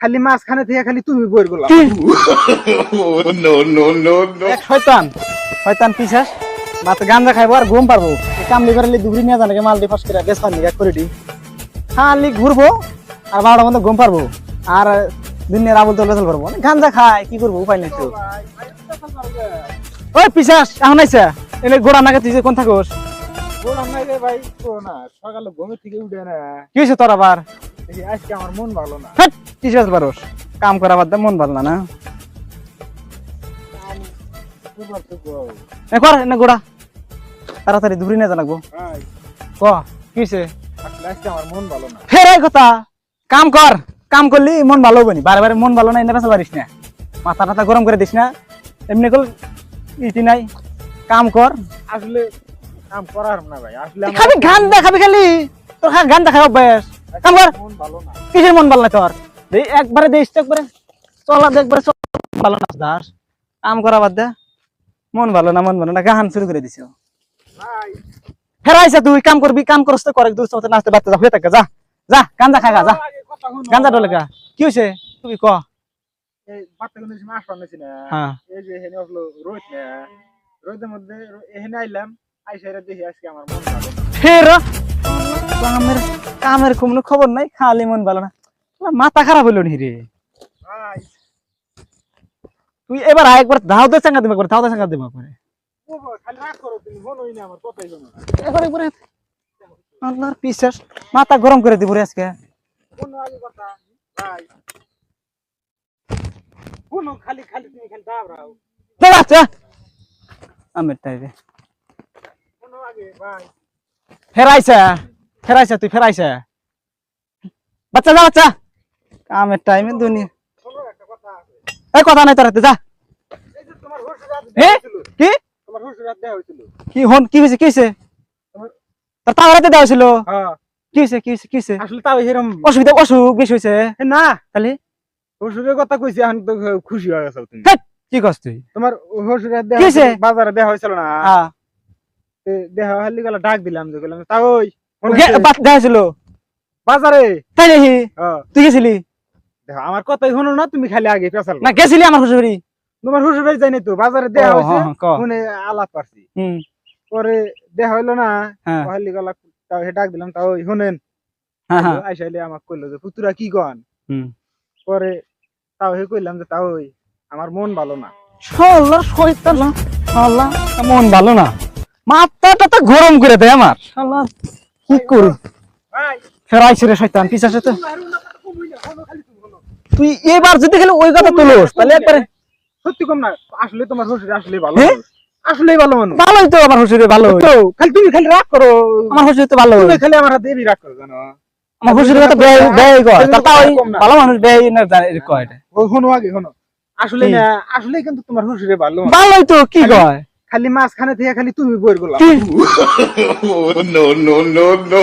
খালি মাঝখানে থেকে খালি তুমি বইর গোলা শয়তান শয়তান পিছাস মাত্র গাঞ্জা খাইবো আর ঘুম পারবো কামলি করে দুপুরি নিয়ে জানাকে মাল দিয়ে ফাঁস করে বেশ পানি করে দি খালি ঘুরবো আর 12টার মধ্যে ঘুম পারবো আর দুনিয়ার আবল তল বেসল পারবো গাঞ্জা খাই কি করবো উপায় নেই তো ওই পিছাস এখন আইসা এলে গোড়া নাকে তুই যে কোন থাকোস বললাম না রে ভাই তো না সকালে ঘুমের থেকে উঠে না কি হয়েছে তোর আবার দেখি আজকে আমার মন ভালো না কি হয়েছে পারোস কাম করা বাদ দে মন ভালো না কর না গোড়া তাড়াতাড়ি ধুরি না জানাবো ভাই ক কি হয়েছে আসলে আজকে আমার মন ভালো না ফের এই কথা কাম কর কাম করলি মন ভালো হবে নি বারে বারে মন ভালো না এনে বেসা পারিস না মাথা টাথা গরম করে দিস না এমনি কল ইতি নাই কাম কর আসলে কাম করার না ভাই আসলে আমার খাবি গান দেখাবি খালি তোর গান দেখাই অভ্যাস কাম কর মন ভালো না কিসের মন ভালো না তোর একবারে দেশ একবারে চলা একবারে ভালো না দাস কাম করা বাদ দে মন ভালো না গান শুরু করে দিছ ভাই ফেরাইছে তুই কাম করবি কাম করস তো করে দুই সাথে নাচতে বাচ্চা হয়ে থাকে যা যা গাঞ্জা খাগা যা আগে কথা শুনো গাঞ্জা ডলে গা কি হইছে তুই ক এই বাচ্চাগুলো এসে মাছ পান্নেছি না হ্যাঁ এই যে এখানে হলো রোদ না রোদের মধ্যে এখানে আইলাম আইসাইরা দেখি আজকে আমার মন ভালো না ফের কামের কামের কোনো খবর নাই খালি মন ভালো না মাথা খারাপ হইল নি রে ভাই তুই এবার একবার ধাওতে চাঙ্গা দিবা করে ধাওতে চাঙ্গা দিবা করে ও ভাই, খালি রাগ করো তুমি বলোই না আমার কথাই শোনো না একবার একবার আল্লাহর পিছাস মাথা গরম করে দিব রে আজকে কোনো আগে কথা ভাই কোনো খালি খালি তুমি খালি দাবরাও আচ্ছা আমের টাইরে কোনো আগে ভাই ফেরাইছা তুই ফেরাইছা বাচ্চা যা বাচ্চা কামের টাইমে দুনিয়া কোনো একটা কথা আছে এই কথা নাই তোর হাতে যা এই যে তোমার হুশুরাত এ হয়েছিল কি তোমার হুশুরাত দেওয়া হয়েছিল কি হন কি হয়েছে কি হয়েছে তোর তাও হাতে দেওয়া ছিল হ্যাঁ কি হয়েছে কি হয়েছে কি হয়েছে আসলে তাও এরকম অসুবিধা অসুখ বেশি হয়েছে না তাহলে হুশুরের কথা কইছি এখন তো খুশি হয়ে গেছো তুমি কি করছ তুই তোমার হুশুরাত কি হয়েছে? বাজারে দেওয়া হয়েছিল না হ্যাঁ দেওয়া হলি গেল ডাক দিলাম যে গেলাম তা ওই দেখা ছিল বাজারে তাই দেখি হ্যাঁ তুই গেছিলি দেখো আমার কথাই শোনো না তুমি খালি আগে পেছাল না গেছিলি আমার শ্বশুরি তোমার শ্বশুর বাড়ি যাই নাই তো বাজারে দেওয়া হয়েছে ক শুনে আলাপ পারছি হুম পরে দেখা হইলো না হ্যাঁ হলি গেল তাও হে ডাক দিলাম তাও ওই শুনেন হ্যাঁ হ্যাঁ আইসাইলে আমাকে কইলো যে পুতুরা কি কন হুম পরে তাও হে কইলাম যে তাও ওই আমার মন ভালো না শালার শয়তান শালা মন ভালো না মাথাটা তো গরম করে দেয় আমার শালা কি করি ভাই ফেরাইছে রে শয়তান পিছাছে তো তুই এবার যদি খালি ওই কথা তুলোস তাহলে একবারে সত্যি কম না আসলে তোমার শ্বশুর আসলে ভালো হে? মানুষ। আসলেই ভালো মানুষ ভালোই তো আমার শ্বশুরে ভালো তো খালি তুমি খালি রাগ করো আমার শ্বশুর তো ভালো তুমি খালি আমার হাতে এরই রাগ করো জানো আমার শ্বশুরের কথা ব্যয় ব্যয় কয় তাও কম না। ভালো মানুষ ব্যয় না জানে কয় এটা ও শোনো আগে শোনো আসলে কি? না আসলে কিন্তু তোমার শ্বশুরে ভালো মানুষ। ভালোই তো কি কয় খালি মাঝখানে থেকে খালি তুমি বইর গোলাম কি? no, no, no, no.